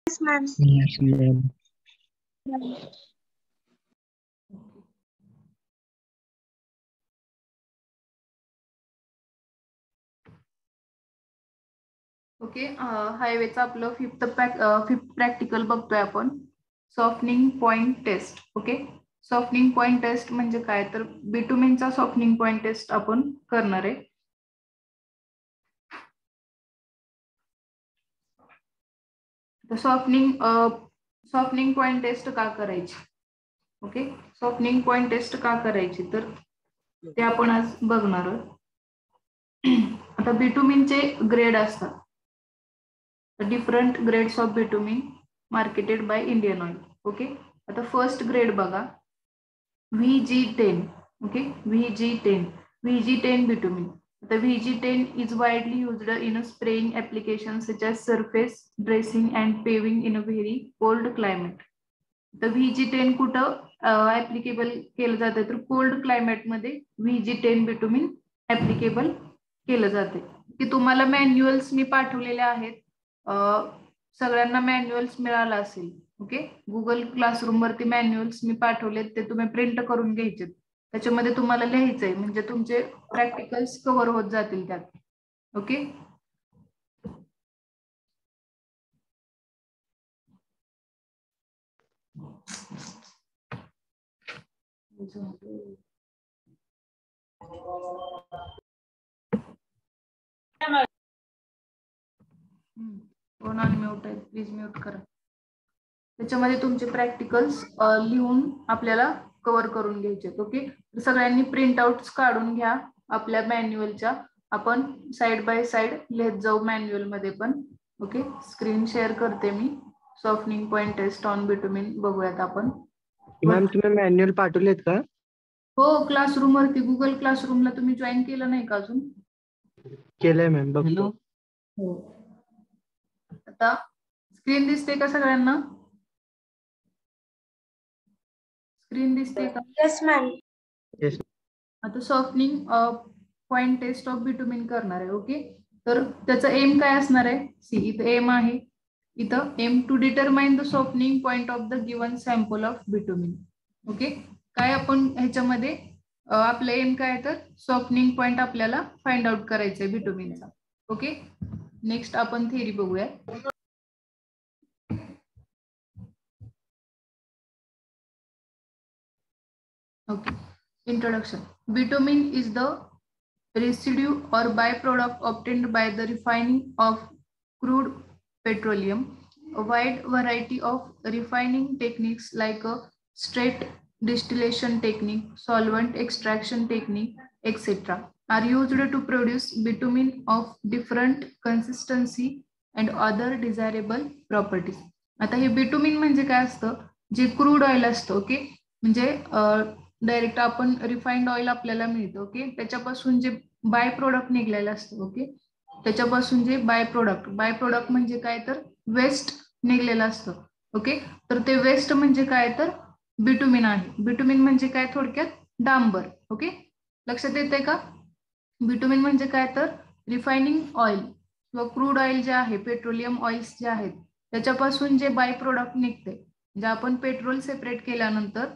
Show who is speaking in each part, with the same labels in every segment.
Speaker 1: Yes, ma'am.
Speaker 2: Yes, ma'am.
Speaker 3: Okay, हायवेचा आपलं fifth practical बघतोय आपण. Softening point test. Okay, softening point test म्हणजे काय, तर बिटुमिनचा सॉफ्टनिंग पॉइंट टेस्ट आपण करणार आहे. सॉफ्टनिंग पॉइंट टेस्ट का करायची? ओके, सॉफ्टनिंग पॉइंट टेस्ट का करायची तर ते आपण आज बघणार आहोत. आता बिटुमिनचे ग्रेड असतात. Different grades of bitumen marketed by Indian oil. Okay, आता फर्स्ट ग्रेड बघा, VG10. Okay, VG10 bitumen. The VG10 is widely used in a spraying applications such as surface dressing and paving in a very cold climate. The VG10 कुठं applicable केलं जातं तर cold climate मध्ये VG10 bitumen applicable केलं जाते. की तुम्हाला manuals मी पाठवलेले आहेत, सगळ्यांना मॅन्युअल्स मिळाला असेल. ओके, गुगल क्लासरूम वरती मॅन्युअल्स मी पाठवलेत, ते तुम्ही प्रिंट करून घ्यायचे. त्याच्यामध्ये तुम्हाला लिहायचंय म्हणजे तुमचे प्रॅक्टिकल्स कव्हर होत जातील त्यात. ओके, फोन अनम्यूट आहे, प्लीज म्यूट करा. त्याच्यामध्ये तुमचे प्रॅक्टिकल्स लिहून आपल्याला कव्हर करून घ्यायचे. ओके, सगळ्यांनी प्रिंट आउट्स काढून घ्या आपल्या मॅन्युअलच्या. आपण साइड बाय साइड लिहत जाऊ मॅन्युअल मध्ये पण. ओके, स्क्रीन शेअर करते मी. Softening point test on bitumen बघूयात आपण.
Speaker 2: मॅम तुम्ही मॅन्युअल पाठवलेत का?
Speaker 3: हो, क्लासरूम वरती, गुगल क्लासरूमला तुम्ही जॉईन केलं नाही का अजून?
Speaker 2: केलंय मॅम, बघतो.
Speaker 3: हो, आता स्क्रीन दिसते का सगळ्यांना? स्क्रीन दिसते का?
Speaker 1: Yes, ma'am.
Speaker 2: Yes.
Speaker 3: आता softening point test of bitumen करणार आहे. ओके, तर त्याचा एम काय असणार आहे? सी, इथं एम आहे. इथं aim to determine the softening point of the given sample of bitumen. Okay, काय आपण ह्याच्यामध्ये आपलं एम काय, तर सॉफ्टनिंग पॉइंट आपल्याला फाइंड आउट करायचंय बिटुमिनचा. ओके, नेक्स्ट आपण थेरी बघूया. Okay, introduction. Bitumen is the residue or byproduct obtained by the refining of crude petroleum. A wide variety of refining techniques like a straight distillation technique, solvent extraction technique, etc. are used to produce bitumen of different consistency and other desirable properties. आता हे bitumen म्हणजे काय असतं? जे crude oil असतं. Okay, म्हणजे direct आपण refined oil आपल्याला मिळतं. ओके, त्याच्यापासून जे बाय प्रोडक्ट निघलेलं असतं. ओके, त्याच्यापासून जे बाय प्रोडक्ट म्हणजे काय, तर वेस्ट निघलेलं असतं. ओके, तर ते वेस्ट म्हणजे काय, तर बिटुमिन आहे. बिटुमिन म्हणजे काय, थोडक्यात डांबर. ओके, लक्षात येते का? बिटुमिन म्हणजे काय, तर रिफायनिंग ऑइल किंवा क्रूड ऑइल जे आहे, पेट्रोलियम ऑइल्स जे आहेत, त्याच्यापासून जे बाय प्रोडक्ट निघते, जे आपण पेट्रोल सेपरेट केल्यानंतर.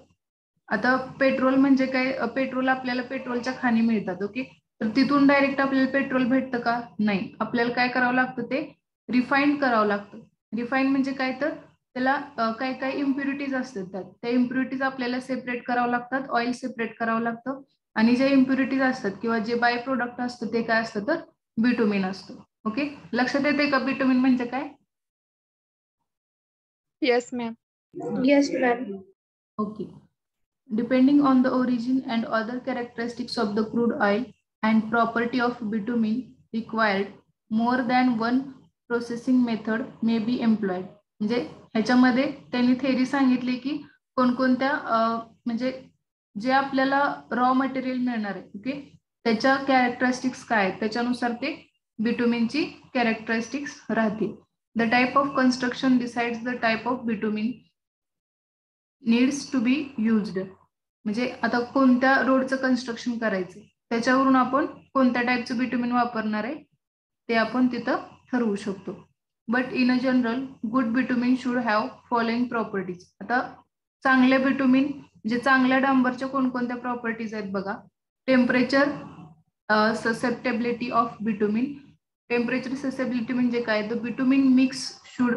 Speaker 3: आता पेट्रोल म्हणजे काय, पेट्रोल आपल्याला पेट्रोलच्या खाणी मिळतात. ओके, तर तिथून डायरेक्ट आपल्याला पेट्रोल भेटतं का? नाही, आपल्याला काय करावं लागतं, ते रिफाईन करावं लागतं. रिफाईन म्हणजे काय, तर त्याला काही काही इम्प्युरिटीज असतात, त्या इम्प्युरिटीज आपल्याला सेपरेट करावं लागतात, ऑइल सेपरेट करावं लागतं. आणि जे इम्प्युरिटीज असतात किंवा जे बाय प्रोडक्ट असतं ते काय असतं, तर बिटुमिन असतं. ओके, लक्षात येते का बिटुमिन म्हणजे काय?
Speaker 1: Yes, ma'am. Yes, ma'am.
Speaker 3: Okay. Depending on the origin and other characteristics of the crude oil and property of bitumen required, more than one processing method may be employed. म्हणजे ह्याच्यामध्ये त्यांनी theory सांगितली की कोणकोणत्या म्हणजे जे आपल्याला रॉ मटेरियल मिळणार आहे. ओके, त्याच्या कॅरेक्टरिस्टिक्स काय आहेत, त्याच्यानुसार ते बिटुमिनची कॅरेक्टरिस्टिक्स राहतील. The type of construction decides the type of bitumen needs to be used. म्हणजे आता कोणत्या रोडचं कन्स्ट्रक्शन करायचं त्याच्यावरून आपण कोणत्या टाईपचं बिटुमिन वापरणार आहे ते आपण तिथं ठरवू शकतो. But in a general good bitumen should have following properties. आता चांगल्या बिटुमिन म्हणजे चांगल्या डांबरच्या कोणकोणत्या प्रॉपर्टीज आहेत बघा. Temperature susceptibility of bitumen. Temperature susceptibility म्हणजे काय, the bitumen mix should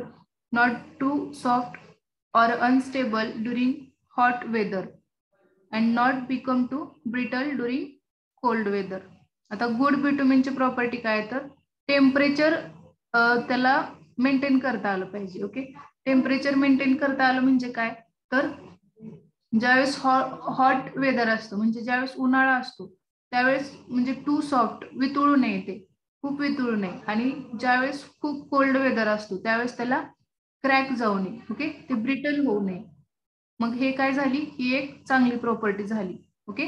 Speaker 3: not to soft or unstable during hot weather and not become too brittle during cold weather. आता गुड बिटुमिनची प्रॉपर्टी काय, तर टेम्परेचर त्याला मेंटेन करता आलं पाहिजे. ओके, टेम्परेचर मेंटेन करता आलं म्हणजे काय, तर ज्यावेळेस हॉट वेदर असतो म्हणजे ज्यावेळेस उन्हाळा असतो त्यावेळेस म्हणजे टू सॉफ्ट वितळू नये, ते खूप वितळू नये. आणि ज्यावेळेस खूप कोल्ड वेदर असतो त्यावेळेस त्याला क्रॅक जाऊ नये. ओके, ते ब्रिटल होऊ नये. मग हे काय झाली, ही एक चांगली प्रॉपर्टी झाली. ओके,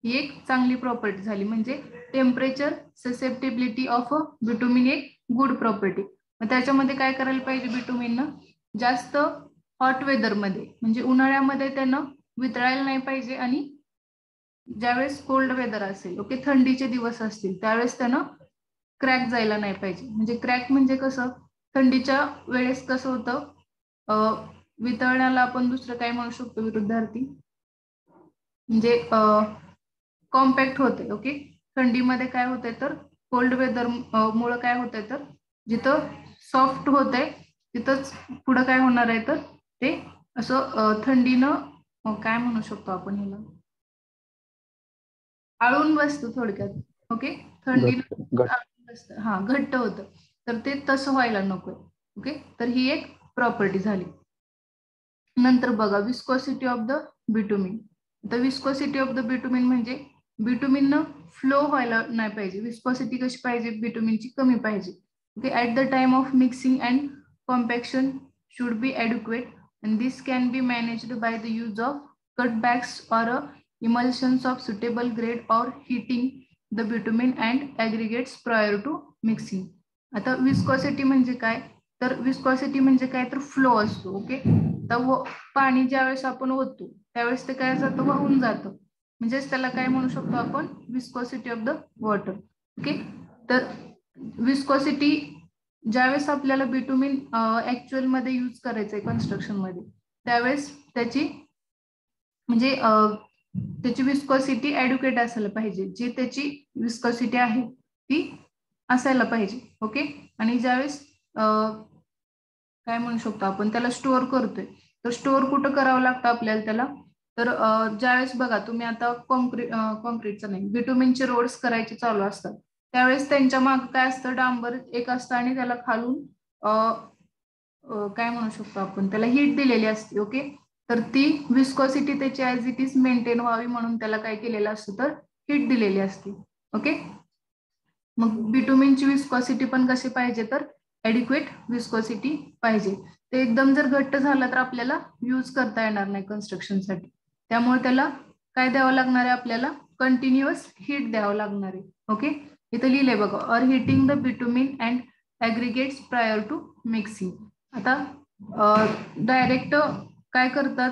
Speaker 3: ही एक चांगली प्रॉपर्टी झाली म्हणजे temperature susceptibility of a bitumen एक गुड प्रॉपर्टी. मग त्याच्यामध्ये काय करायला पाहिजे बिटुमिननं, जास्त हॉट वेदरमध्ये म्हणजे उन्हाळ्यामध्ये त्यानं वितळायला नाही पाहिजे आणि ज्यावेळेस कोल्ड वेदर असेल, ओके, थंडीचे दिवस असतील त्यावेळेस त्यानं क्रॅक जायला नाही पाहिजे. म्हणजे क्रॅक म्हणजे कसं, थंडीच्या वेळेस कसं होतं, वितळण्याला आपण दुसरं काय म्हणू शकतो विरुद्धार्थी, म्हणजे कॉम्पॅक्ट होते. ओके, थंडीमध्ये काय होतंय तर कोल्ड वेदर मुळे काय होतंय तर जिथं सॉफ्ट होतंय तिथंच पुढं काय होणार आहे तर ते असं थंडीनं काय म्हणू शकतो आपण ह्याला, आळून बसतं थोडक्यात. ओके, थंडीनं बसतं, हा घट्ट होतं, तर ते तसं व्हायला नको. ओके, तर ही एक प्रॉपर्टी झाली. नंतर बघा विस्कोसिटी ऑफ द बिटुमिन. तर विस्कोसिटी ऑफ द बिटुमिन म्हणजे बिटुमिननं फ्लो व्हायला नाही पाहिजे. विस्कोसिटी कशी पाहिजे, बिटुमिनची कमी पाहिजे. Okay, at the time of mixing and compaction should be adequate and this can be managed by the use of cutbacks or emulsions of suitable grade or heating the bitumen and aggregates prior to mixing. आता viscosity म्हणजे काय, तर viscosity म्हणजे काय तर flow असतो. Okay, तर पाणी ज्यावेळेस आपण ओततो त्यावेळेस ते काय जातं, वाहून जातं, म्हणजेच त्याला काय म्हणू शकतो आपण, viscosity of the water. Okay, तर विस्कोसिटी ज्यावेळेस आपल्याला बिटुमिन ऍक्च्युअल मध्ये यूज करायचंय कन्स्ट्रक्शन मध्ये त्यावेळेस त्याची म्हणजे त्याची विस्कोसिटी ॲड्युकेट असायला पाहिजे, जी त्याची विस्कोसिटी आहे ती असायला पाहिजे. ओके, आणि ज्यावेळेस काय म्हणू शकतो आपण त्याला स्टोअर करतोय, तर स्टोअर कुठं करावं लागतं आपल्याला त्याला, तर ज्यावेळेस बघा तुम्ही आता कॉन्क्रीटचं नाही, बिटुमिनचे रोड्स करायचे चालू असतात त्यावेळेस त्यांच्या माग काय असतं, डांबर एक असतं आणि त्याला खालून काय म्हणू शकतो आपण त्याला हीट दिलेली असते. ओके, तर ती विस्कोसिटी त्याची ऍज इट इज मेंटेन व्हावी म्हणून त्याला काय केलेलं असतं तर हीट दिलेली असते. ओके, मग बिटुमिनची विस्कोसिटी पण कशी पाहिजे तर ॲडिक्वेट विस्कोसिटी पाहिजे. ते एकदम जर घट्ट झालं तर आपल्याला यूज करता येणार नाही कन्स्ट्रक्शनसाठी, त्यामुळे त्याला काय द्यावं लागणार आहे, आपल्याला कंटिन्युअस हीट द्यावं लागणार आहे. ओके, इथं लिहिलंय बघा, or heating the bitumen and aggregates prior to mixing. आता डायरेक्ट काय करतात,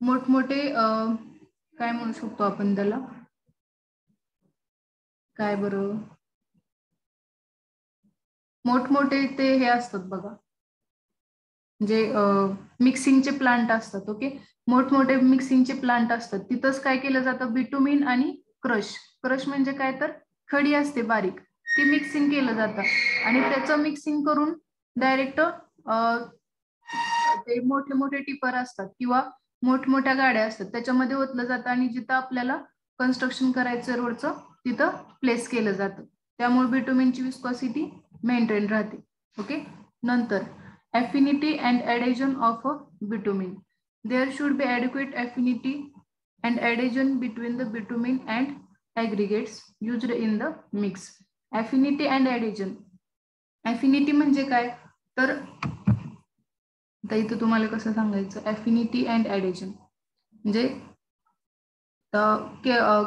Speaker 3: मोठमोठे काय म्हणू शकतो आपण त्याला, काय बरं, मोठमोठे ते हे असतात बघा, म्हणजे मिक्सिंगचे प्लांट असतात. ओके, मोठमोठे मिक्सिंगचे प्लांट असतात, तिथंच काय केलं जातं, बिटुमिन आणि क्रश म्हणजे काय तर खडी असते बारीक, ती मिक्सिंग केलं जातं आणि त्याचं मिक्सिंग करून डायरेक्ट ते मोठे मोठे टिपर असतात किंवा मोठमोठ्या गाड्या असतात त्याच्यामध्ये ओतलं जातं आणि जिथं आपल्याला कन्स्ट्रक्शन करायचं रोडचं तिथं प्लेस केलं जातं, त्यामुळे बिटुमिनची विस्कोसिटी मेंटेन राहते. ओके, नंतर affinity and adhesion of a bitumen. There should be adequate affinity and adhesion between the bitumen and aggregates used in the mix. Affinity and adhesion. Affinity म्हणजे काय तर इथं तुम्हाला कसं सांगायचं, affinity and adhesion म्हणजे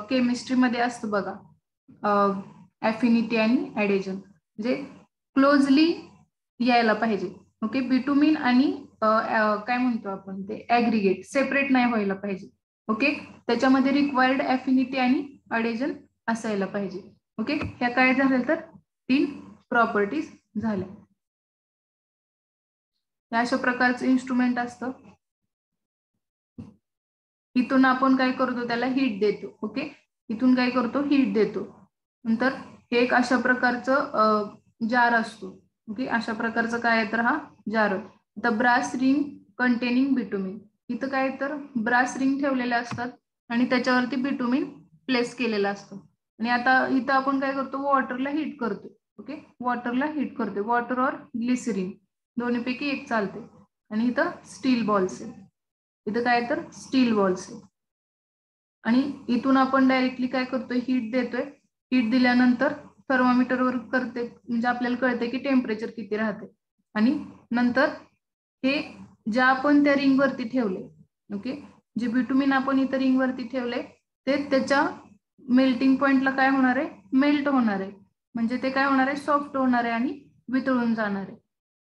Speaker 3: केमिस्ट्रीमध्ये असतं बघा, affinity आणि adhesion म्हणजे क्लोजली यायला पाहिजे. ओके, बिटुमिन आणि काय म्हणतो आपण ते ॲग्रिगेट सेपरेट नाही व्हायला पाहिजे. ओके, त्याच्यामध्ये रिक्वायर्ड ॲफिनिटी आणि अडेजन असायला पाहिजे. ओके, ह्या काय झालं तर 3 प्रॉपर्टीज झाल्या. हे अशा प्रकारचं इन्स्ट्रुमेंट असतं. इथून आपण काय करतो, त्याला हीट देतो. ओके, इथून काय करतो, हीट देतो. नंतर हे एक अशा प्रकारचं जार असतो. ओके, अशा प्रकारचं काय तर हा jar. The brass ring containing bitumen. इथं काय तर ब्रास रिंग ठेवलेले असतात आणि त्याच्यावरती बिटुमिन प्लेस केलेलं असतं. आणि आता इथं आपण काय करतो, वॉटरला हीट करतो. ओके, वॉटरला हीट करतो. वॉटर और ग्लिसरीन दोन्हीपैकी एक चालते. आणि इथं स्टील बॉल्स आहे. इथं काय तर स्टील बॉल्स आहे. आणि इथून आपण डायरेक्टली काय करतोय, हीट देतोय. हीट दिल्यानंतर थर्मोमीटरवर करते, म्हणजे आपल्याला कळते की टेम्परेचर किती राहते. आणि नंतर हे ज्या आपण त्या रिंग वरती ठेवले, ओके, जे बिटुमिन आपण इथं रिंग वरती ठेवले ते त्याच्या मेल्टिंग पॉइंटला काय होणार आहे, मेल्ट होणार आहे. म्हणजे ते काय होणार आहे, सॉफ्ट होणार आहे आणि वितळून जाणार आहे.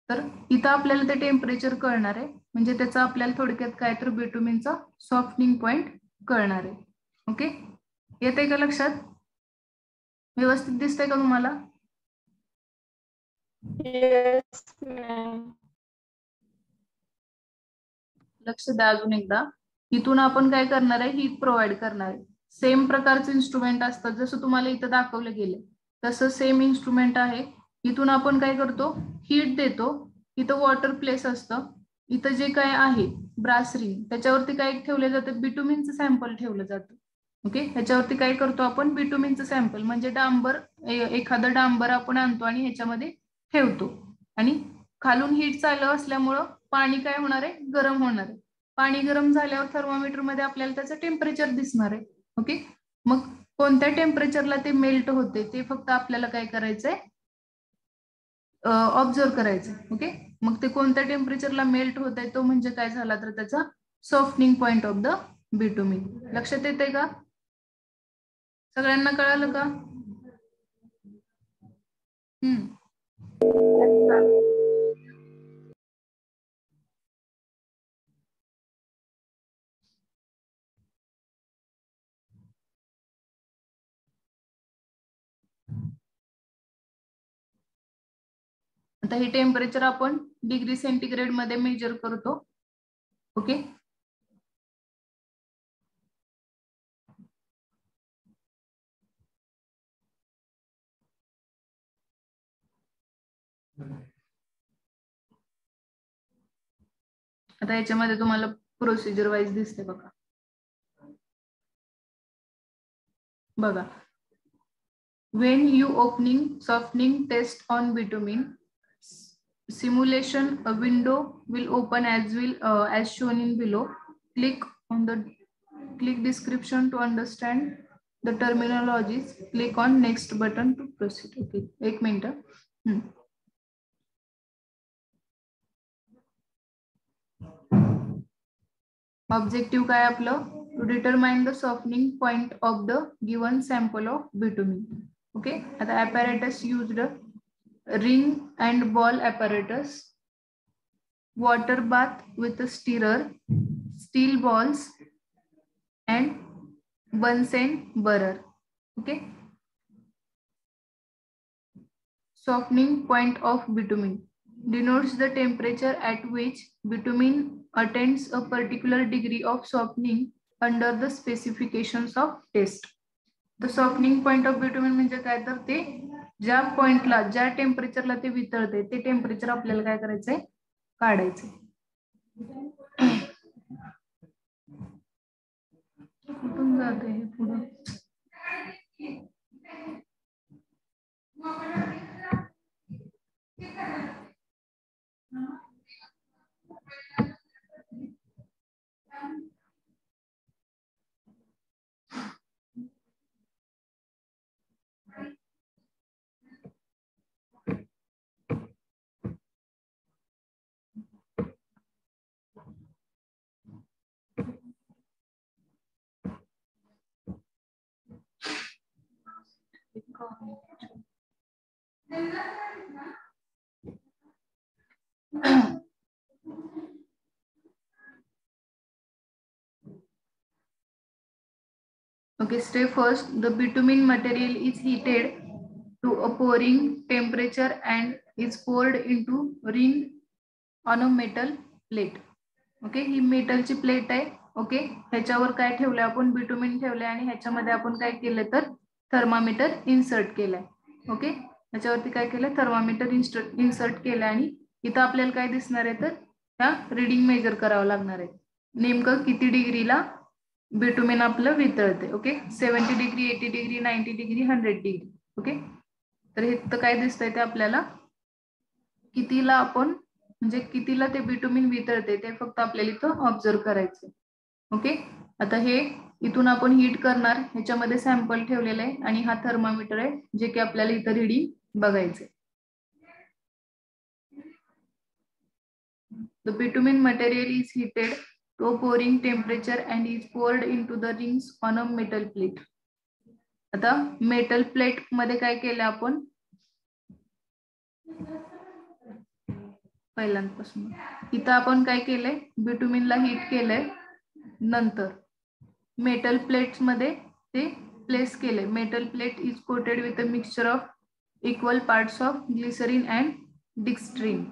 Speaker 3: तर इथं आपल्याला ते टेम्परेचर कळणार आहे. म्हणजे त्याचा आपल्याला थोडक्यात काय तर बिटुमिनचा सॉफ्टनिंग पॉइंट कळणार आहे. ओके, येते का लक्षात? व्यवस्थित दिसतंय का तुम्हाला?
Speaker 1: Yes, ma'am.
Speaker 3: लक्ष द्या अजून एकदा. इथून आपण काय करणार आहे, हीट प्रोव्हाइड करणार आहे. सेम प्रकारचे इन्स्ट्रुमेंट असतात, जसं तुम्हाला इथं दाखवलं गेलं तसं सेम इन्स्ट्रुमेंट आहे. इथून आपण काय करतो, हीट देतो. इथं वॉटर प्लेस असतं. इथं जे काय आहे ब्रास रिंग, त्याच्यावरती काय ठेवलं जातं, बिटुमिनचं सॅम्पल ठेवलं जातं. ओके, ह्याच्यावरती काय करतो आपण, बिटुमिनचं सॅम्पल म्हणजे डांबर, एखादं डांबर आपण आणतो आणि ह्याच्यामध्ये ठेवतो. आणि खालून हीट चालू असल्यामुळं पाणी काय होणार आहे, गरम होणार आहे. पाणी गरम झाल्यावर थर्मोमीटर मध्ये आपल्याला त्याचं टेम्परेचर दिसणार आहे. ओके, मग कोणत्या टेम्परेचरला ते मेल्ट होते ते फक्त आपल्याला काय करायचंय, ऑब्झर्व करायचं. ओके, मग ते कोणत्या टेम्परेचरला मेल्ट होत आहे तो म्हणजे काय झाला तर त्याचा softening point of the bitumen. लक्षात येते का? सगळ्यांना कळालं का? आता हे टेम्परेचर आपण डिग्री सेंटीग्रेड मध्ये मेजर करतो. ओके, आता याच्यामध्ये तुम्हाला प्रोसिजर वाईज दिसते बघा. बघा, when you opening softening test on bitumen simulation, a window will open as shown in below. Click description to understand the terminologies. Click on next button to proceed. Okay, एक minute. Objective काय आपलं, to determine the softening point of the given sample of bitumen. Okay, आता apparatus used, ring and ball apparatus, water bath with a stirrer, steel balls and Bunsen burner. Okay, softening point of bitumen denotes the temperature at which bitumen attains a particular degree of softening under the specifications of test. The softening point of bitumen म्हणजे काय तर ते ज्या पॉइंटला, ज्या टेम्परेचरला ते वितळते ते temperature आपल्याला काय करायचंय, काढायचंय. कुठून जाते हे पुढे? Okay, step first, the bitumen material is heated to a pouring temperature and is poured into ring on a metal plate. Okay, ही मेटलची प्लेट आहे. ओके, ह्याच्यावर काय ठेवलंय आपण, बिटुमिन ठेवलंय आणि ह्याच्यामध्ये आपण काय केलंय तर थर्मामीटर इन्सर्ट केलाय. ओके, ह्याच्यावरती काय केलंय, थर्मामीटर इन्सर्ट केलंय आणि इथं आपल्याला काय दिसणार आहे तर ह्या रिडिंग मेजर करावं लागणार आहे. नेमकं किती डिग्रीला बिटुमिन आपलं वितळते. Okay, 70 degree, 80 degree, 90 degree, 100 degree. Okay, तर इथं काय दिसतंय ते आपल्याला कितीला आपण म्हणजे कितीला ते बिटुमिन वितळते ते फक्त आपल्याला इथं ऑब्झर्व करायचं. ओके, आता हे इथून आपण हीट करणार, ह्याच्यामध्ये सॅम्पल ठेवलेलं आहे आणि हा थर्मामीटर आहे जे की आपल्याला इथं रिडिंग बघायचं. The bitumen material is heated to a pouring temperature and is poured into the rings on a metal plate. आता मेटल प्लेट मध्ये काय केलं आपण पहिल्यांपासून, इथं आपण काय केलंय, बिटुमिनला हीट केलंय, नंतर मेटल प्लेट्स मध्ये ते प्लेस केले. Metal plate is coated with a mixture of equal parts of glycerine and dextrin.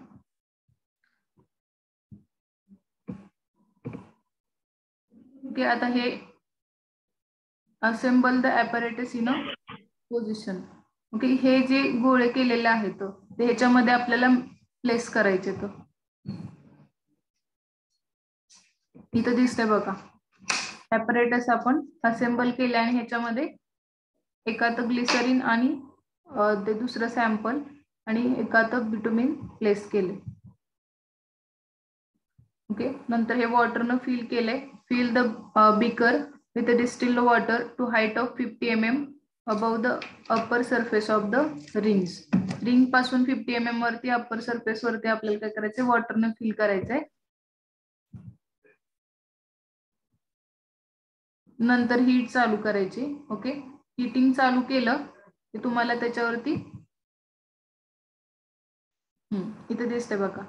Speaker 3: Okay, आता हे assemble the apparatus in a position. Okay, हे जे गोळे केलेले आहेत ते ह्याच्यामध्ये आपल्याला प्लेस करायचे. तर इथं दिसतंय बघा, ॲपरेटस आपण असेंबल केले आणि ह्याच्यामध्ये एकात ग्लिसरीन आणि ते दुसरं सॅम्पल आणि एकात बिटुमिन प्लेस केले. ओके, नंतर हे वॉटरनं फिल केलंय. Fill the beaker with a distilled water to height of 50 mm above the upper surface of the rings. Ring पासून 50 mm वरती अपर सरफेस वरती आपल्याला काय करायचंय, वॉटरनं फिल करायचंय. नंतर हीट चालू करायची. ओके, हीटिंग चालू केलं की तुम्हाला त्याच्यावरती इथे दिसते बघा.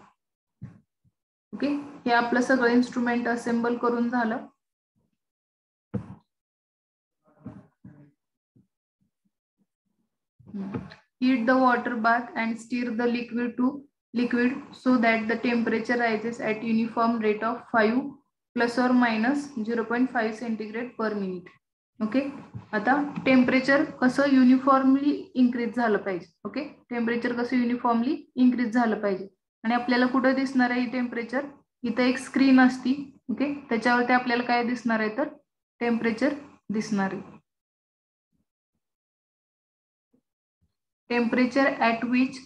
Speaker 3: ओके, हे आपलं सगळं इन्स्ट्रुमेंट असेंबल करून झालं. Heat the water bath and stir the liquid so that the temperature rises at uniform rate of 5 plus or minus 0.5 centigrade per minute. Okay, आता टेम्परेचर कसं युनिफॉर्मली इन्क्रीज झालं पाहिजे. ओके, टेम्परेचर कसं uniformly increase झालं पाहिजे आणि आपल्याला कुठं दिसणार आहे टेम्परेचर, इथं एक स्क्रीन असती. ओके, त्याच्यावरती आपल्याला काय दिसणार आहे तर टेम्परेचर दिसणार आहे. Temperature at which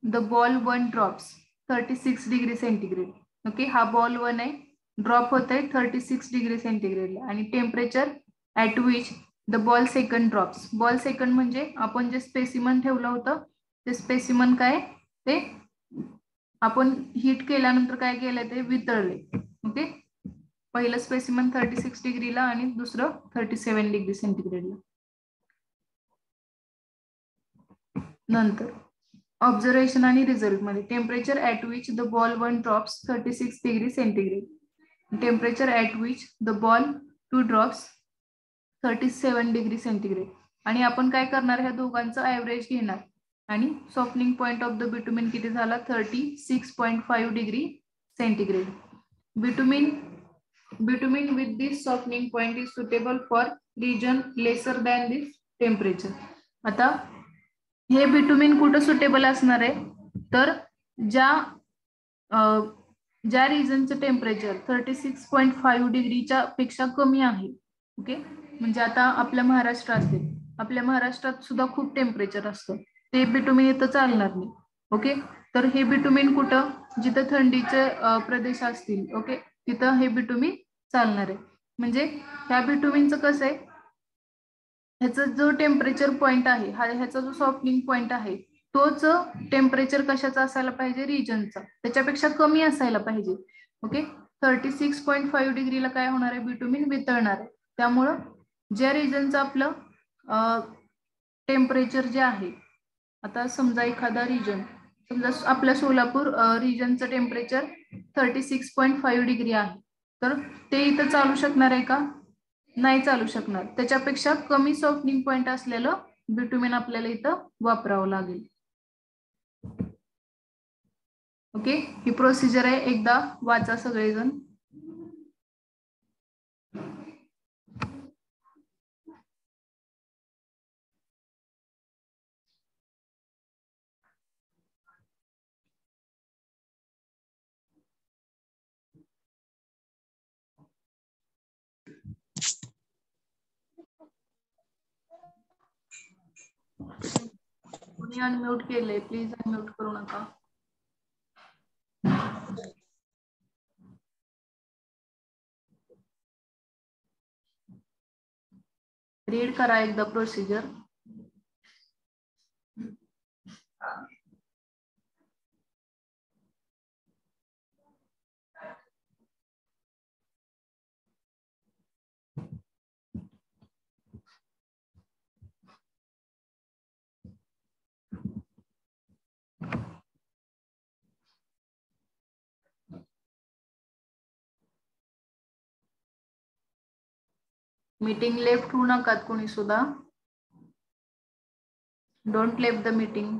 Speaker 3: the ball 1 drops 36 degree centigrade. Okay, हा बॉल 1 आहे, ड्रॉप होत आहे 36 डिग्री सेंटीग्रेडला. आणि temperature at which the ball second drops. Ball second म्हणजे आपण जे स्पेसिमन ठेवलं होतं ते स्पेसिमन काय ते आपण हीट केल्यानंतर काय केलंय ते वितळले. ओके, पहिलं स्पेसिमन 36 डिग्रीला आणि दुसरं 37 डिग्री सेंटीग्रेडला. नंतर ऑब्झर्वेशन आणि रिझल्ट मध्ये temperature at which the ball 1 drops 36 degree centigrade, temperature at which the ball 2 drops 37 degree centigrade. आणि आपण काय करणार, ह्या दोघांचं ऍव्हरेज घेणार आणि softening point of the bitumen किती झाला 36.5 degree centigrade. Bitumen with this softening point is suitable for region lesser than this temperature. आता हे बिटुमिन कुठं सुटेबल असणार आहे तर ज्या रिजनचं टेम्परेचर 36.5 डिग्रीच्या पेक्षा कमी आहे. ओके, म्हणजे आता आपल्या महाराष्ट्र असेल, आपल्या महाराष्ट्रात सुद्धा खूप टेम्परेचर असतं, ते बिटुमिन इथं चालणार नाही. ओके, तर हे बिटुमिन कुठं जिथं थंडीचे प्रदेश असतील, ओके, तिथं हे बिटुमिन चालणार आहे. म्हणजे ह्या बिटुमिनचं कसं आहे, ह्याचा जो टेम्परेचर पॉइंट आहे, ह्याचा जो सॉफ्टनिंग पॉइंट आहे तोच टेम्परेचर कशाचा असायला पाहिजे, रिजनचा, त्याच्यापेक्षा कमी असायला पाहिजे. ओके, 36.5 डिग्रीला काय होणार आहे, बिटुमिन वितळणार आहे. त्यामुळं ज्या रिजनचं आपलं टेम्परेचर जे आहे, आता समजा एखादा रिजन, समजा आपल्या सोलापूर रिजनचं टेम्परेचर 36.5 डिग्री आहे, तर ते इथं चालू शकणार आहे का, नाही चालू शकणार. त्याच्यापेक्षा कमी सॉफ्टनिंग पॉइंट असलेलं बिटुमिन आपल्याला इथं वापरावं लागेल. ओके, ही प्रोसिजर आहे, एकदा वाचा सगळेजण. कोणी अनम्यूट केले, प्लीज अनम्यूट करू नका. रीड करा एकदा प्रोसिजर. मीटिंग लेफ्ट होऊ नका कोणी सुद्धा. Don't left the meeting.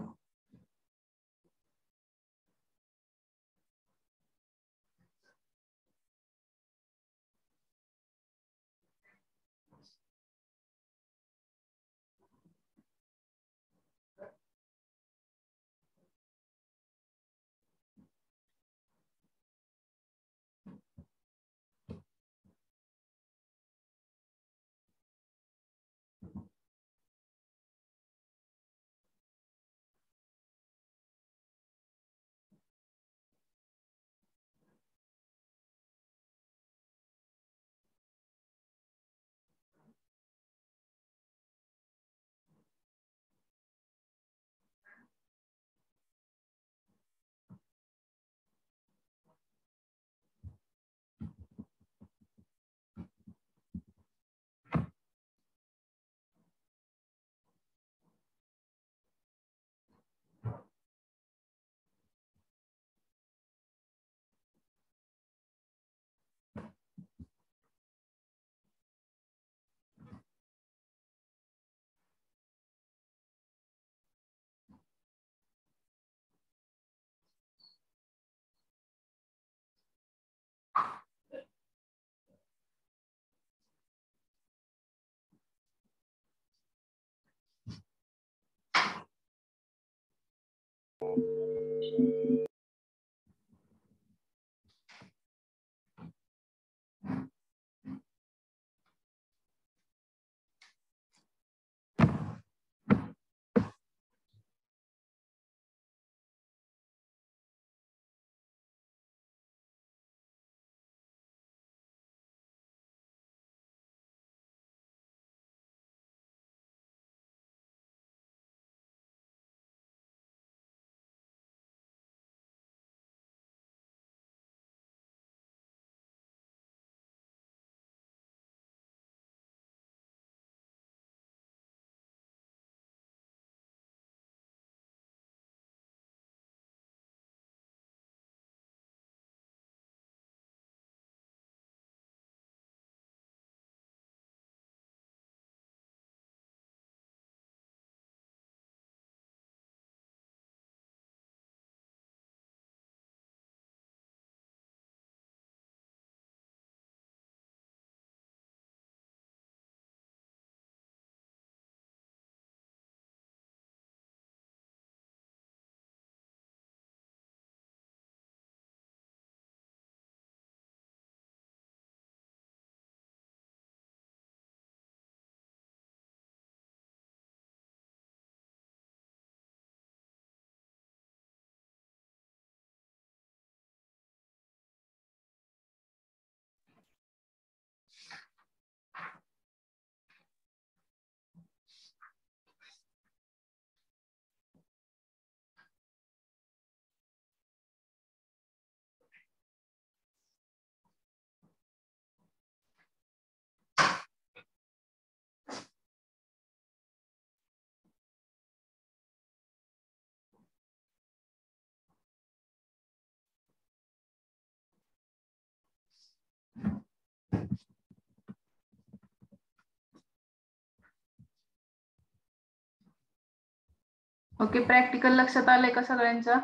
Speaker 3: Okay, practical लक्षात आलंय का सगळ्यांच्या?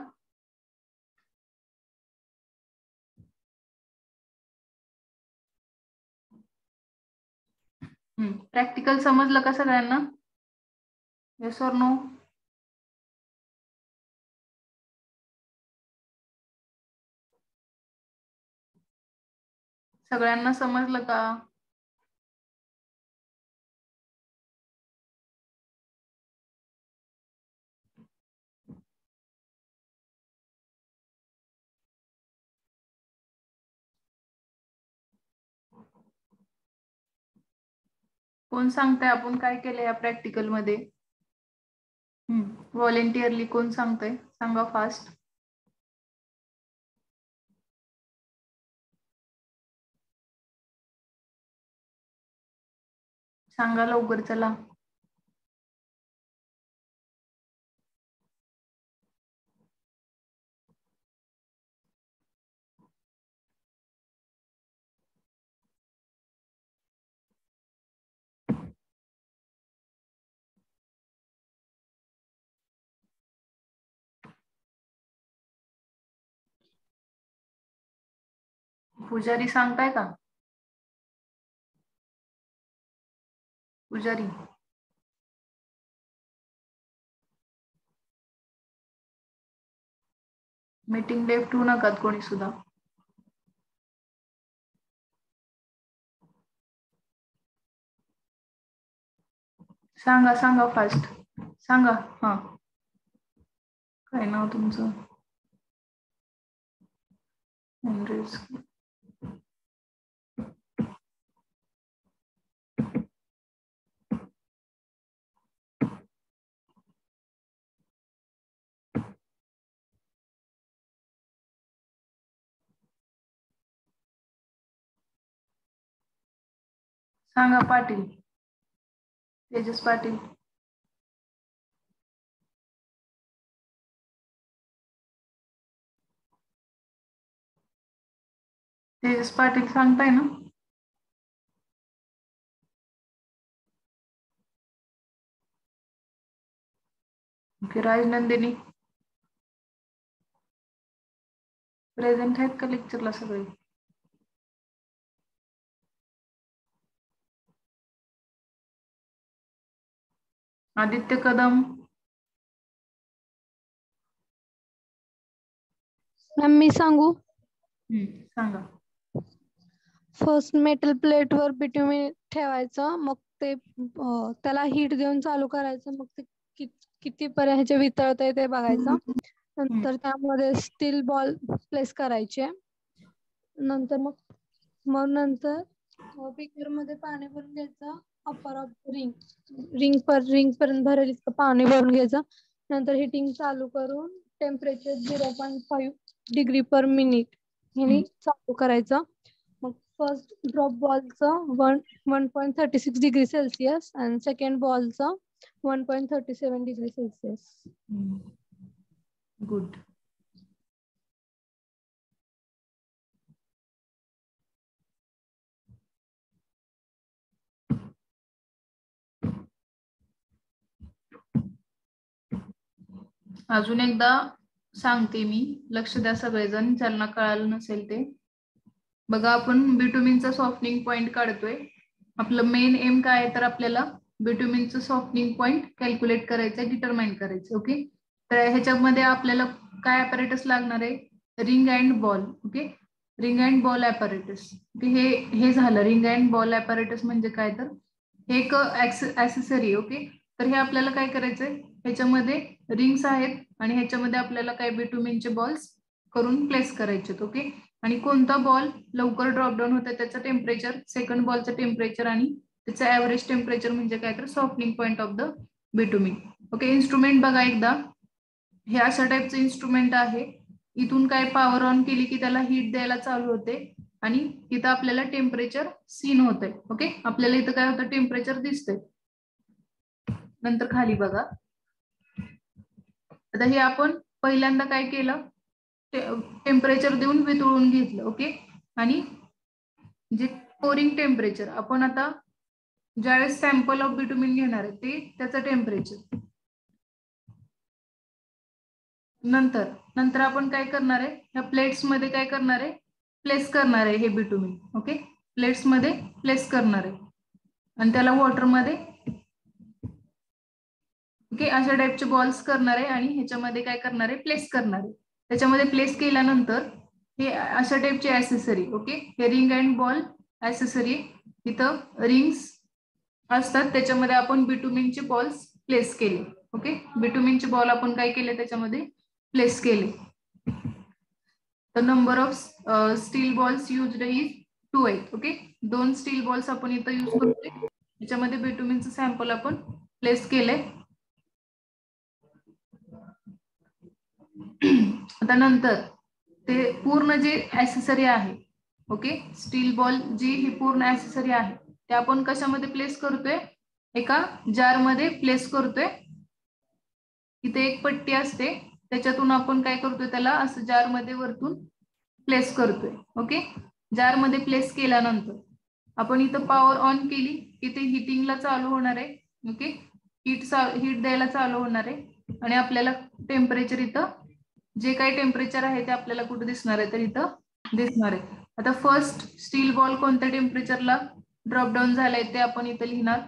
Speaker 3: प्रॅक्टिकल समजलं का सगळ्यांना? Yes or no? सगळ्यांना समजलं का? कोण सांगताय आपण काय केलं या प्रॅक्टिकल मध्ये? व्हॉलेंटिअरली कोण सांगतंय? सांगा फास्ट. सांगा लवकर चला. पुजारी सांगताय का? पुजारी मीटिंग लेफ्ट होऊ नका कोणी सुद्धा. सांगा सांगा फास्ट सांगा. हा काय नाव तुमचं? सांगा पाटील. तेजस पाटील. तेजस पाटील सांगताय ना? ओके. राजनंदिनी प्रेझेंट आहेत का लेक्चरला सगळे? आदित्य कदम.
Speaker 1: मॅम मी सांगू?
Speaker 3: सांगा.
Speaker 1: फर्स्ट मेटल प्लेट वर बिट्युमिन ठेवायचं, मग ते त्याला हीट देऊन चालू करायचं, मग ते किती पर्यंत ह्याचे वितळतंय ते बघायचं. नंतर त्यामध्ये स्टील बॉल प्लेस करायचे. नंतर नंतर बीकर मध्ये पाणी भरून घ्यायचं. अपर ऑफ रिंग पर्यंत भरेल इतकं पाणी भरून घ्यायचं. नंतर हिटिंग चालू करून टेम्परेचर 0.5 डिग्री पर मिनिट ह्यानी चालू करायचं. मग फर्स्ट ड्रॉप बॉलचं 1.36 डिग्री सेल्सिअस आणि सेकंड बॉलचं 1.37 डिग्री सेल्सिअस.
Speaker 3: गुड. अजून एकदा सांगते मी, लक्ष द्या सगळेजण ज्यांना कळालं नसेल ते. बघा आपण बिट्युमिनचा सॉफ्टनिंग पॉइंट काढतोय. आपलं मेन एम काय आहे तर आपल्याला बिट्युमिनचं सॉफ्टनिंग पॉइंट कॅल्क्युलेट करायचं, डिटरमाइन करायचं. ओके. तर ह्याच्यामध्ये आपल्याला काय ॲपॅरेटस लागणार आहे? Ring and ball. Okay. Ring and ball apparatus. हे झालं. रिंग अँड बॉल ॲपॅरेटस म्हणजे काय तर हे एक ॲक्सेसरी. ओके. तर हे आपल्याला काय करायचंय, ह्याच्यामध्ये रिंग्स आहेत आणि ह्याच्यामध्ये आपल्याला काय बिट्युमिनचे बॉल्स करून प्लेस करायचे. ओके. आणि कोणता बॉल लवकर ड्रॉप डाऊन होतं त्याचं टेम्परेचर, सेकंड बॉलचं टेम्परेचर आणि त्याचं ऍव्हरेज टेम्परेचर म्हणजे काय तर softening point of the bitumen. Okay. Instrument बघा एकदा. हे अशा टाईपचं इन्स्ट्रुमेंट आहे. इथून काय पॉवर ऑन केली की त्याला हीट द्यायला चालू होते आणि इथं आपल्याला टेम्परेचर सीन होतंय. ओके. आपल्याला इथं काय होतं, टेम्परेचर दिसतंय. नंतर खाली बघा. आता हे आपण पहिल्यांदा काय केलं, टेम्परेचर देऊन वितळून घेतलं. ओके. आणि जे पोरिंग टेम्परेचर आपण आता ज्यावेळेस सॅम्पल ऑफ बिट्युमिन घेणार आहे ते त्याचं टेम्परेचर. नंतर आपण काय करणार आहे, ह्या प्लेट्स मध्ये काय करणार आहे, प्लेस करणार आहे हे बिट्युमिन. ओके. प्लेट्स मध्ये प्लेस करणार आहे आणि त्याला वॉटरमध्ये ओके अशा टाईपचे बॉल्स करणार आहे आणि ह्याच्यामध्ये काय करणार आहे प्लेस करणार आहे. त्याच्यामध्ये प्लेस केल्यानंतर हे अशा टाईपचे ऍसेसरी ओके हे रिंग अँड बॉल ऍसेसरी इथं रिंग्स असतात त्याच्यामध्ये आपण बिटुमिनचे बॉल्स प्लेस केले ओके बिटुमिनचे बॉल आपण काय केले त्याच्यामध्ये प्लेस केले. The number of steel balls used is 2 आहेत ओके 2 स्टील बॉल्स आपण इथं यूज करतोय त्याच्यामध्ये बिटुमिनचं सॅम्पल आपण प्लेस केलंय. आता नंतर ते पूर्ण जे ऍसेसरी आहे ओके स्टील बॉल जी ही पूर्ण ऍसेसरी आहे ते आपण कशामध्ये प्लेस करतोय एका जार मध्ये प्लेस करतोय. इथे एक पट्टी असते त्याच्यातून आपण काय करतोय त्याला असं जार मध्ये वरतून प्लेस करतोय ओके जार मध्ये प्लेस केल्यानंतर आपण इथं पॉवर ऑन केली इथे हिटिंगला चालू होणार आहे ओके हीट द्यायला चालू होणार आहे आणि आपल्याला टेम्परेचर इथं जे काही टेम्परेचर आहे ते आपल्याला कुठे दिसणार आहे तर इथं दिसणार आहे. आता फर्स्ट स्टील बॉल कोणत्या टेम्परेचरला ड्रॉप डाऊन झालाय ते आपण इथं लिहिणार.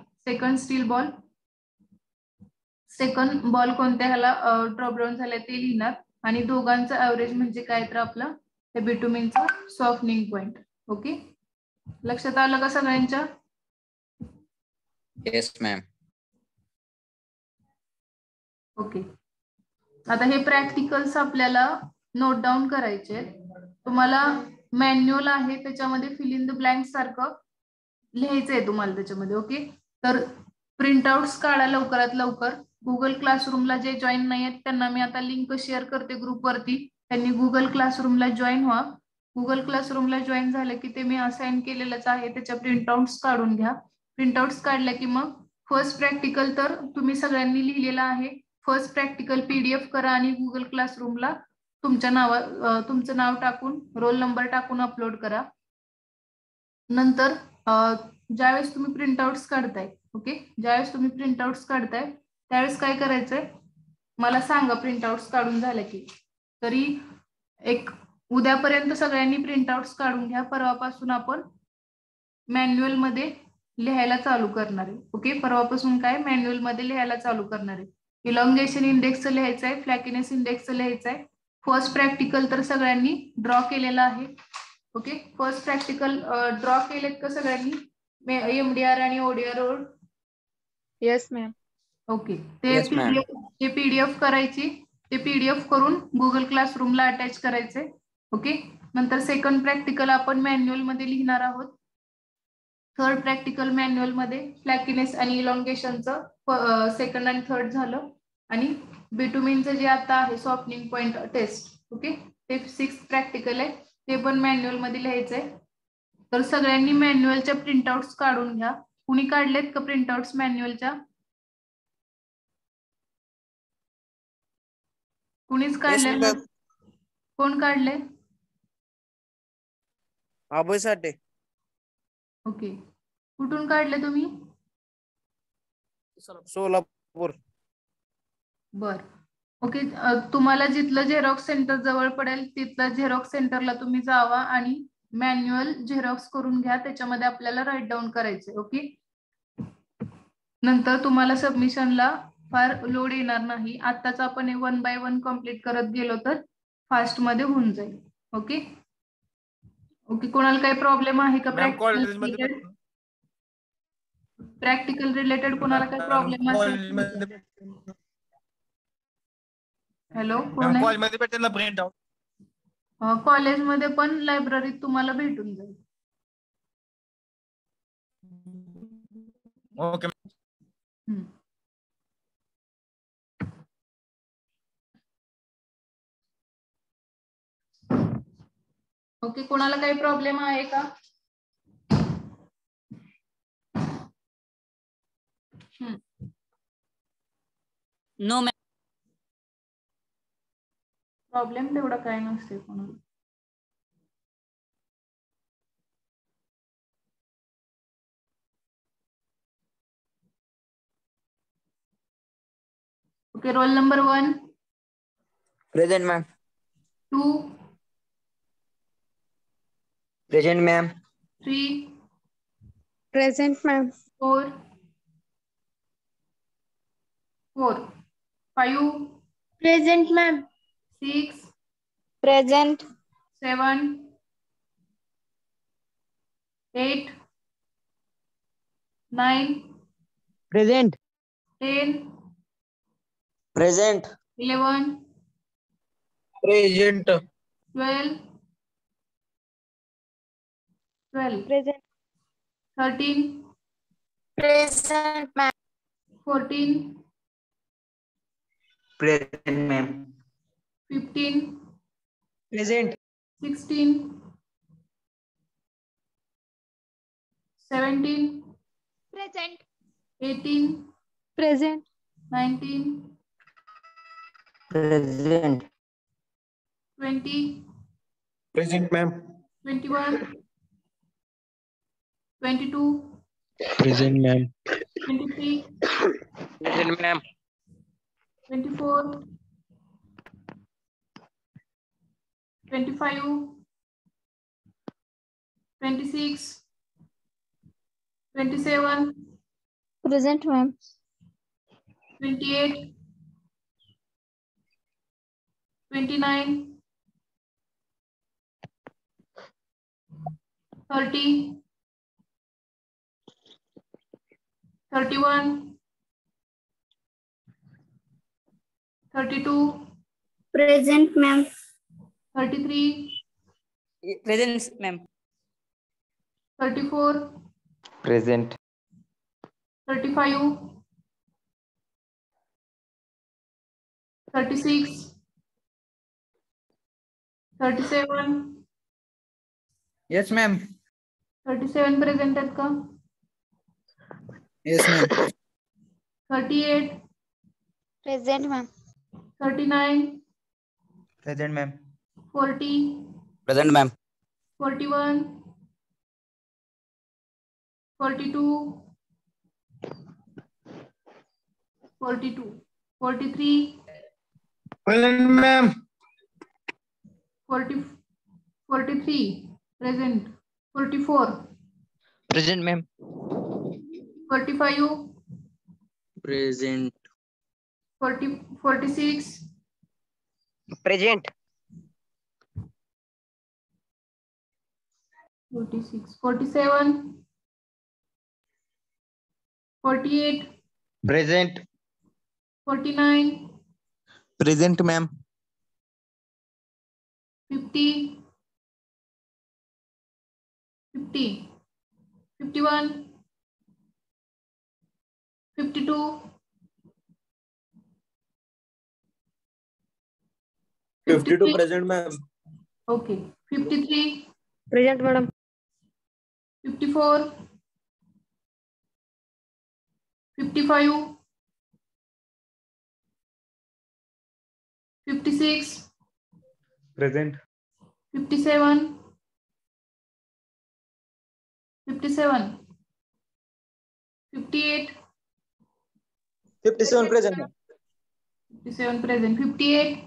Speaker 3: सेकंड बॉल कोणत्या ह्याला ड्रॉप डाऊन झालाय ते लिहिणार आणि दोघांचं ऍव्हरेज म्हणजे काय तर आपलं ते बिटुमिनचा सॉफ्टनिंग पॉइंट ओके लक्षात आलं का सगळ्यांच्या?
Speaker 4: Yes ma'am.
Speaker 3: ओके आता हे प्रॅक्टिकल्स आपल्याला नोट डाऊन करायचे. तुम्हाला मॅन्युअल आहे त्याच्यामध्ये फिल इन द ब्लँक सारखं लिहायचंय तुम्हाला त्याच्यामध्ये ओके तर प्रिंटआउट्स काढा लवकरात लवकर. गुगल क्लासरूमला जे जॉईन नाही आहेत त्यांना मी आता लिंक शेअर करते ग्रुपवरती त्यांनी गुगल क्लासरूमला जॉईन व्हा. गुगल क्लासरूमला जॉईन झालं की ते मी असाइन केलेलंच आहे त्याच्या प्रिंटआउट्स काढून घ्या. प्रिंटआउट्स काढल्या की मग फर्स्ट प्रॅक्टिकल तर तुम्ही सगळ्यांनी लिहिलेलं आहे. फर्स्ट प्रॅक्टिकल PDF करा आणि गुगल क्लासरूमला तुमचं नाव टाकून रोल नंबर टाकून अपलोड करा. नंतर ज्यावेळेस तुम्ही प्रिंटआउट्स काढताय ओके ज्यावेळेस तुम्ही प्रिंटआउट्स काढताय त्यावेळेस काय करायचंय मला सांगा प्रिंटआउट्स काढून झालं की तरी एक उद्यापर्यंत सगळ्यांनी प्रिंटआउट्स काढून घ्या. परवापासून आपण मॅन्युअल मध्ये लिहायला चालू करणार आहे ओके परवापासून काय मॅन्युअल मध्ये लिहायला चालू करणार आहे. इलॉंगेशन इंडेक्स लिहायचं आहे फ्लॅकिनेस इंडेक्स लिहायचं आहे. फर्स्ट प्रॅक्टिकल तर सगळ्यांनी ड्रॉ केलेला आहे ओके फर्स्ट प्रॅक्टिकल ड्रॉ केलेत का सगळ्यांनी MDR आणि ODR road?
Speaker 1: Yes ma'am.
Speaker 3: Okay
Speaker 4: Yes, ma'am.
Speaker 3: ते PDF करायची ते PDF करून गुगल क्लासरूमला अटॅच करायचे ओके नंतर सेकंड प्रॅक्टिकल आपण मॅन्युअल मध्ये लिहिणार आहोत. थर्ड प्रॅक्टिकल मॅन्युअल मध्ये फ्लॅकिनेस आणि इलॉंगेशनचं सेकंड आणि थर्ड झालं आणि बिटुमिनचं जे आता आहे सॉफ्टनिंग पॉइंट टेस्ट ओके ते 6th प्रॅक्टिकल आहे ते पण मॅन्युअल मध्ये लिहायचंय. तर सगळ्यांनी मॅन्युअलच्या प्रिंटआउट्स काढून घ्या. कुणी काढलेत का प्रिंटआउट्स मॅन्युअलच्या? कुणीच काढले? कोण काढले?
Speaker 4: आबोसाठी.
Speaker 3: ओके कुठून काढले तुम्ही?
Speaker 4: सोलापूर.
Speaker 3: बर ओके तुम्हाला जिथलं झेरॉक्स सेंटर जवळ पडेल तिथलं झेरॉक्स सेंटरला तुम्ही जावा आणि मॅन्युअल झेरॉक्स करून घ्या त्याच्यामध्ये आपल्याला राईट डाऊन करायचे ओके. नंतर तुम्हाला सबमिशनला फार लोड येणार नाही. आताच आपण 1 by 1 कम्प्लीट करत गेलो तर फास्ट मध्ये होऊन जाईल ओके. ओके कोणाला काही प्रॉब्लेम आहे का प्रॅक्टिकल रिलेटेड कोणाला काही प्रॉब्लेम असेल? हॅलो कोण आहे?
Speaker 5: कॉलेजमध्ये भेटेल ना प्रिंट आउट?
Speaker 3: कॉलेजमध्ये पण लायब्ररीत तुम्हाला भेटून जाईल.
Speaker 5: ओके.
Speaker 3: ओके कोणाला काही प्रॉब्लेम आहे का?
Speaker 6: No ma'am.
Speaker 3: प्रॉब्लेम तेवढा काय नसते कोणाला. Okay roll number 1.
Speaker 4: Present ma'am.
Speaker 3: 2.
Speaker 4: Present ma'am.
Speaker 3: 3.
Speaker 1: Present, ma'am.
Speaker 3: 4, 5,
Speaker 1: Present, ma'am.
Speaker 3: 6,
Speaker 1: Present.
Speaker 3: 7, 8, 9,
Speaker 2: Present.
Speaker 3: 10,
Speaker 4: Present.
Speaker 3: 11,
Speaker 4: Present.
Speaker 3: 12, 12,
Speaker 1: Present.
Speaker 3: 13,
Speaker 1: Present, ma'am.
Speaker 3: 14,
Speaker 4: Present, ma'am.
Speaker 3: 15,
Speaker 2: Present.
Speaker 3: 16, 17,
Speaker 1: Present.
Speaker 3: 18,
Speaker 1: Present.
Speaker 3: 19,
Speaker 4: Present.
Speaker 3: 20,
Speaker 2: Present, ma'am.
Speaker 3: 21, 22,
Speaker 2: Present, ma'am.
Speaker 3: 23,
Speaker 4: Present, ma'am.
Speaker 3: 24, 25, 26, 27,
Speaker 1: Present, ma'am.
Speaker 3: 28, 29, 30, 31, 32,
Speaker 1: Present, ma'am.
Speaker 3: 33,
Speaker 6: Present, ma'am.
Speaker 3: 34,
Speaker 4: Present.
Speaker 3: 35, 36, 37,
Speaker 4: Yes, ma'am.
Speaker 3: 37 present आहेत का?
Speaker 4: Yes, ma'am.
Speaker 3: 38,
Speaker 1: Present, ma'am.
Speaker 3: 39,
Speaker 4: Present, ma'am.
Speaker 3: 40,
Speaker 4: Present, ma'am.
Speaker 3: 41, 42, 42, 43,
Speaker 2: Present, ma'am.
Speaker 3: 40, 43, present, 44,
Speaker 4: Present, ma'am.
Speaker 3: 45,
Speaker 4: Present.
Speaker 3: 40, 46,
Speaker 4: Present.
Speaker 3: 46, 47, 48,
Speaker 4: Present.
Speaker 3: 49,
Speaker 4: Present, ma'am.
Speaker 3: 50, 50, 51, 52,
Speaker 4: 52 present, ma'am.
Speaker 3: okay, 53,
Speaker 1: Present, madam.
Speaker 3: 54, 55, 56,
Speaker 2: Present.
Speaker 3: 57, 57, 58,
Speaker 4: 57 present, ma'am.
Speaker 3: 57 present, 58,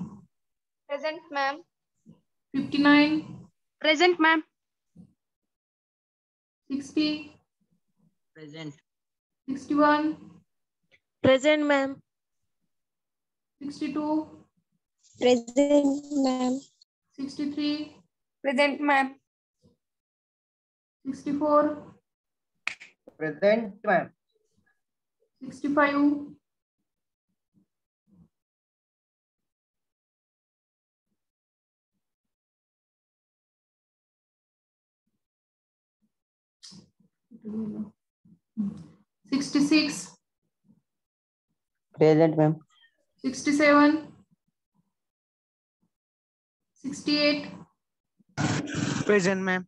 Speaker 1: Present, ma'am.
Speaker 3: 59,
Speaker 1: Present, ma'am.
Speaker 3: 60,
Speaker 4: Present.
Speaker 3: 61,
Speaker 1: Present, ma'am.
Speaker 3: 62,
Speaker 1: Present, ma'am.
Speaker 3: 63,
Speaker 1: Present, ma'am.
Speaker 3: 64,
Speaker 4: Present, ma'am.
Speaker 3: 65, 66,
Speaker 4: Present, ma'am.
Speaker 3: 67, 68,
Speaker 2: Present, ma'am.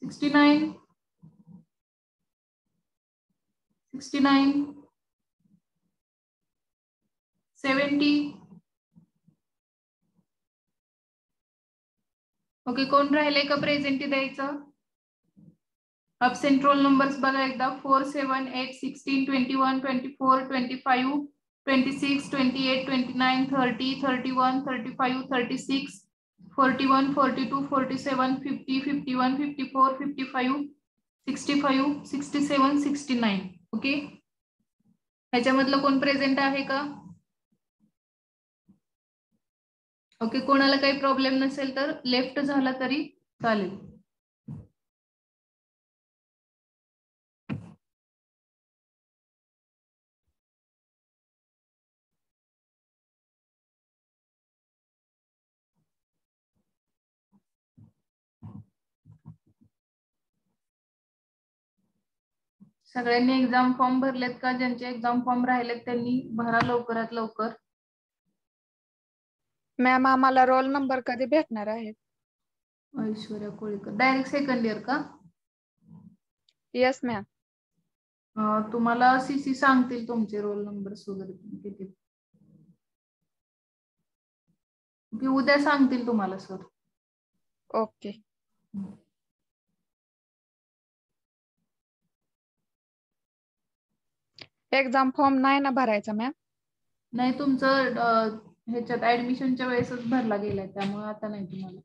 Speaker 3: 69, 69, 70. Okay, कोण राहिले का present द्यायचं? Absent roll numbers बघा एकदा 4, 7, 8, 16, 21, 24, 25, 26, 28, 29, 30, 31, 35, 36, 41, 42, 47, 50, 51, 54, 55, 65, 67, 69. Okay, ह्याच्यामधलं कोण present आहे का? Okay, कोणाला काही प्रॉब्लेम नसेल तर लेफ्ट झाला तरी चालेल. सगळ्यांनी एक्झाम फॉर्म भरलेत का? ज्यांचे एक्झाम फॉर्म राहिलेत त्यांनी भरा लवकरात लवकर.
Speaker 5: मॅम आम्हाला रोल नंबर कधी भेटणार आहे?
Speaker 3: Aishwarya Kolikar, direct second year का?
Speaker 5: Yes ma'am.
Speaker 3: तुम्हाला सीसी सांगतील तुमचे रोल नंबर वगैरे किती. उद्या सांगतील तुम्हाला सर.
Speaker 5: ओके. एक्झाम फॉर्म नाही ना भरायचा मॅम?
Speaker 3: नाही, तुमचं ह्याच्यात ऍडमिशनच्या वेळेसच भरला गेलाय त्यामुळे आता नाही तुम्हाला.